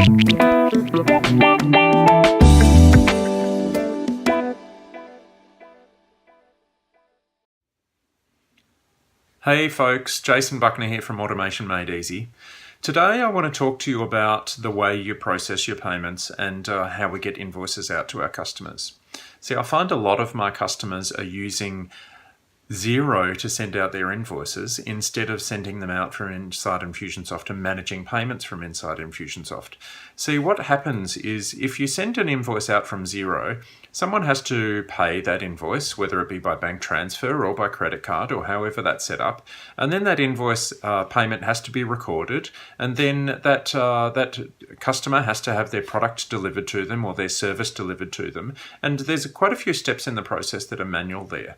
Hey folks, Jason Buckner here from Automation Made Easy. Today I want to talk to you about the way you process your payments and how we get invoices out to our customers. See, I find a lot of my customers are using Xero to send out their invoices instead of sending them out from inside Infusionsoft and managing payments from inside Infusionsoft. See, what happens is if you send an invoice out from Xero, someone has to pay that invoice, whether it be by bank transfer or by credit card or however that's set up, and then that invoice payment has to be recorded, and then that customer has to have their product delivered to them or their service delivered to them, and there's quite a few steps in the process that are manual there.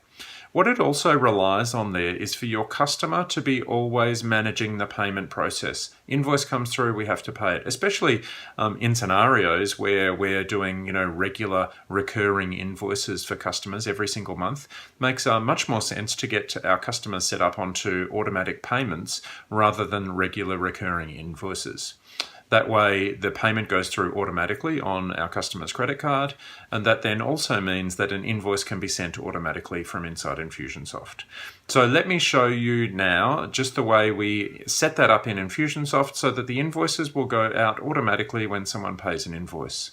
What it also relies on there is for your customer to be always managing the payment process. Invoice comes through, we have to pay it, especially in scenarios where we're doing regular recurring invoices for customers every single month. Makes much more sense to get our customers set up onto automatic payments rather than regular recurring invoices. That way the payment goes through automatically on our customer's credit card, and that then also means that an invoice can be sent automatically from inside Infusionsoft. So let me show you now just the way we set that up in Infusionsoft so that the invoices will go out automatically when someone pays an invoice.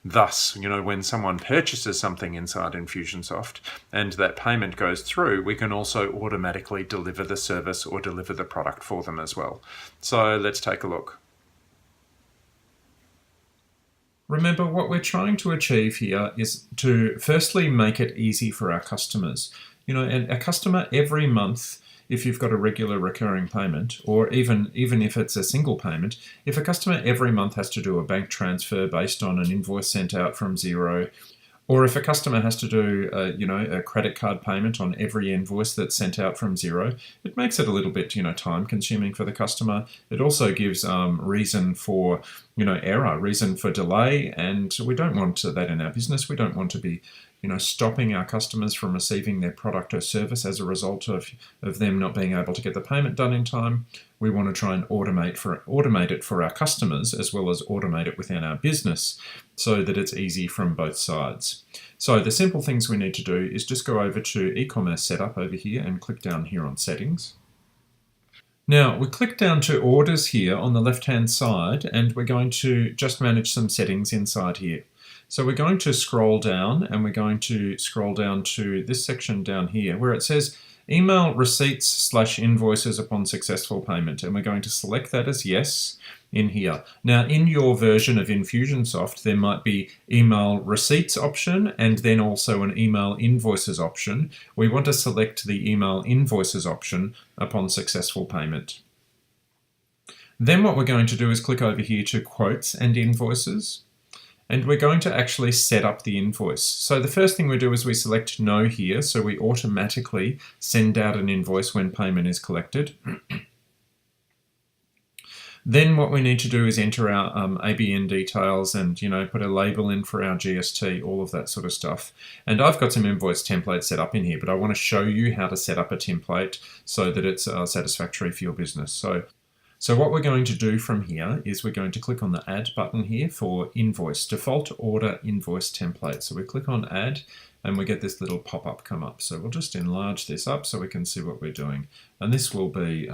Thus, when someone purchases something inside Infusionsoft and that payment goes through, we can also automatically deliver the service or deliver the product for them as well. So let's take a look. Remember, what we're trying to achieve here is to firstly make it easy for our customers. And a customer every month, if you've got a regular recurring payment, or even if it's a single payment, if a customer every month has to do a bank transfer based on an invoice sent out from Xero, or if a customer has to do a credit card payment on every invoice that's sent out from Xero, it makes it a little bit time consuming for the customer. It also gives reason for error, reason for delay, and we don't want that in our business. We don't want to be stopping our customers from receiving their product or service as a result of them not being able to get the payment done in time. We want to try and automate it for our customers as well as automate it within our business so that it's easy from both sides. So the simple things we need to do is just go over to e-commerce setup over here and click down here on settings. Now we click down to orders here on the left hand side, and we're going to just manage some settings inside here. So we're going to scroll down, and we're going to scroll down to this section down here where it says email receipts/invoices upon successful payment, and we're going to select that as yes in here. Now in your version of Infusionsoft there might be email receipts option and then also an email invoices option. We want to select the email invoices option upon successful payment. Then what we're going to do is click over here to quotes and invoices. And we're going to actually set up the invoice. So the first thing we do is we select no here, so we automatically send out an invoice when payment is collected. Then what we need to do is enter our ABN details and put a label in for our GST, all of that sort of stuff. And I've got some invoice templates set up in here, but I want to show you how to set up a template so that it's satisfactory for your business. So what we're going to do from here is we're going to click on the Add button here for Invoice, Default Order Invoice Template. So we click on Add and we get this little pop-up come up. So we'll just enlarge this up so we can see what we're doing. And this will be,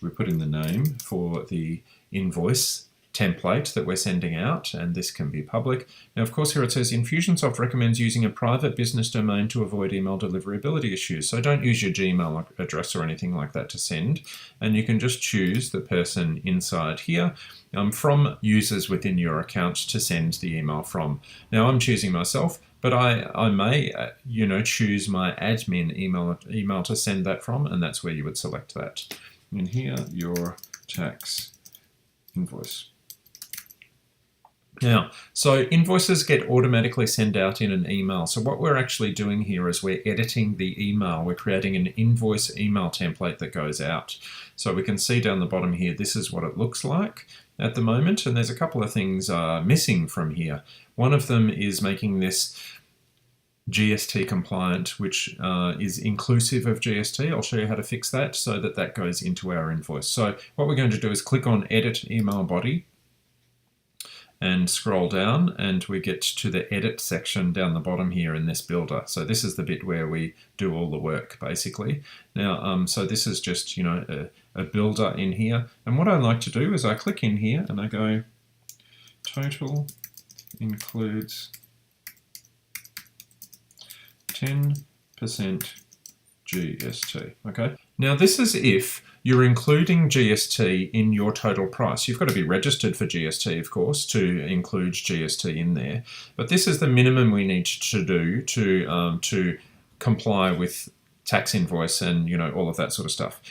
we put in the name for the invoice template that we're sending out, and this can be public. Now, of course, here it says Infusionsoft recommends using a private business domain to avoid email deliverability issues. So don't use your Gmail address or anything like that to send, and you can just choose the person inside here from users within your account to send the email from. Now, I'm choosing myself, but I may choose my admin email to send that from, and that's where you would select that. And here, your tax invoice. Now, so invoices get automatically sent out in an email. So what we're actually doing here is we're editing the email. We're creating an invoice email template that goes out. So we can see down the bottom here, this is what it looks like at the moment. And there's a couple of things missing from here. One of them is making this GST compliant, which is inclusive of GST. I'll show you how to fix that so that that goes into our invoice. So what we're going to do is click on Edit Email Body. and scroll down, and we get to the edit section down the bottom here in this builder. So this is the bit where we do all the work basically. Now, so this is just, you know, a builder in here. And what I like to do is I click in here and I go total includes 10% GST. Okay. Now this is if you're including GST in your total price. You've got to be registered for GST, of course, to include GST in there. But this is the minimum we need to do to comply with tax invoice and, you know, all of that sort of stuff.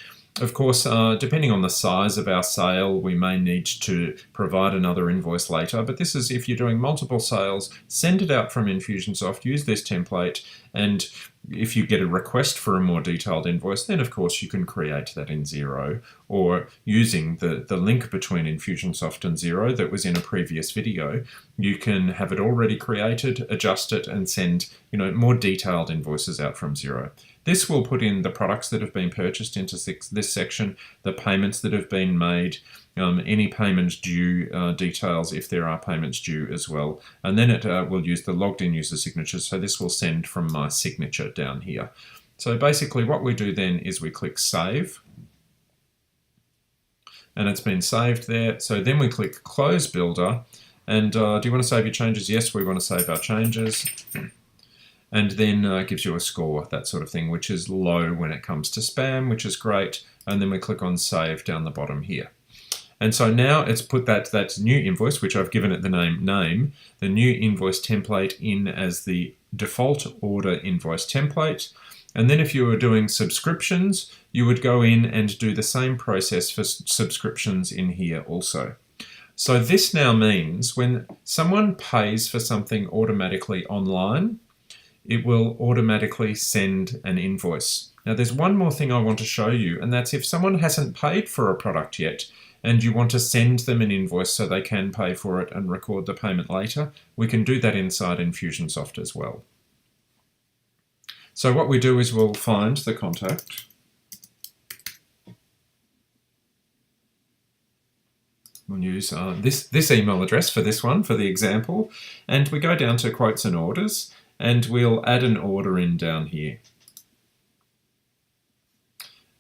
Of course, depending on the size of our sale, we may need to provide another invoice later, but this is if you're doing multiple sales, send it out from Infusionsoft, use this template, and if you get a request for a more detailed invoice, then of course you can create that in Xero, or using the link between Infusionsoft and Xero that was in a previous video, you can have it already created, adjust it, and send, you know, more detailed invoices out from Xero. This will put in the products that have been purchased into this section, the payments that have been made, any payments due details if there are payments due as well. And then it will use the logged in user signature. So this will send from my signature down here. So basically what we do then is we click save. And it's been saved there. So then we click close builder. And do you want to save your changes? Yes, we want to save our changes. And then gives you a score, that sort of thing, which is low when it comes to spam, which is great. And then we click on save down the bottom here. And so now it's put that new invoice, which I've given it the name, the new invoice template in as the default order invoice template. And then if you were doing subscriptions, you would go in and do the same process for subscriptions in here also. So this now means when someone pays for something automatically online, it will automatically send an invoice. Now there's one more thing I want to show you, and that's if someone hasn't paid for a product yet and you want to send them an invoice so they can pay for it and record the payment later, we can do that inside Infusionsoft as well. So what we do is we'll find the contact. We'll use this email address for this one, for the example, and we go down to quotes and orders, and we'll add an order in down here.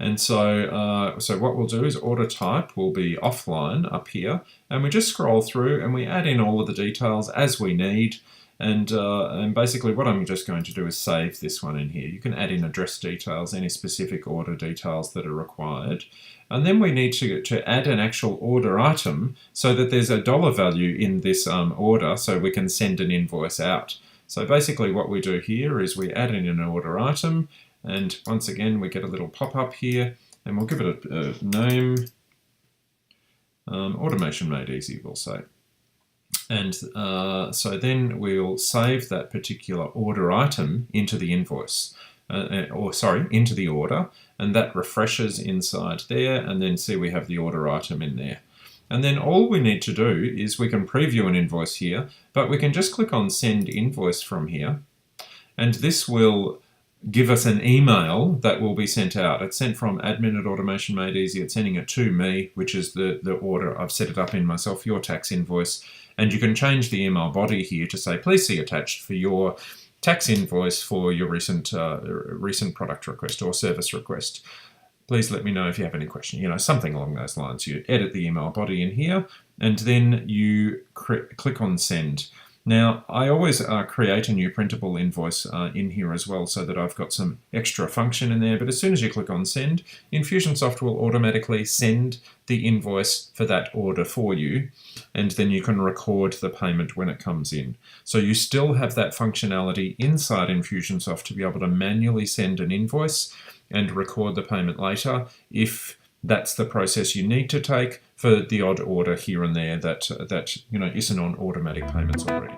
And so, what we'll do is order type will be offline up here, and we just scroll through and we add in all of the details as we need. And basically what I'm just going to do is save this one in here. You can add in address details, any specific order details that are required. And then we need to add an actual order item so that there's a dollar value in this order so we can send an invoice out. So basically what we do here is we add in an order item, and once again we get a little pop-up here, and we'll give it a name, automation made easy we'll say. And so then we'll save that particular order item into the invoice, into the order, and that refreshes inside there, and then see we have the order item in there. And then all we need to do is we can preview an invoice here, but we can just click on send invoice from here, and this will give us an email that will be sent out. It's sent from admin at Automation Made Easy. It's sending it to me, which is the order. I've set it up in myself, your tax invoice. And you can change the email body here to say, please see attached for your tax invoice for your recent product request or service request. Please let me know if you have any question, something along those lines. You edit the email body in here, and then you click on send. Now, I always create a new printable invoice in here as well so that I've got some extra function in there, but as soon as you click on send, Infusionsoft will automatically send the invoice for that order for you, and then you can record the payment when it comes in. So you still have that functionality inside Infusionsoft to be able to manually send an invoice and record the payment later if that's the process you need to take for the odd order here and there that isn't on automatic payments already.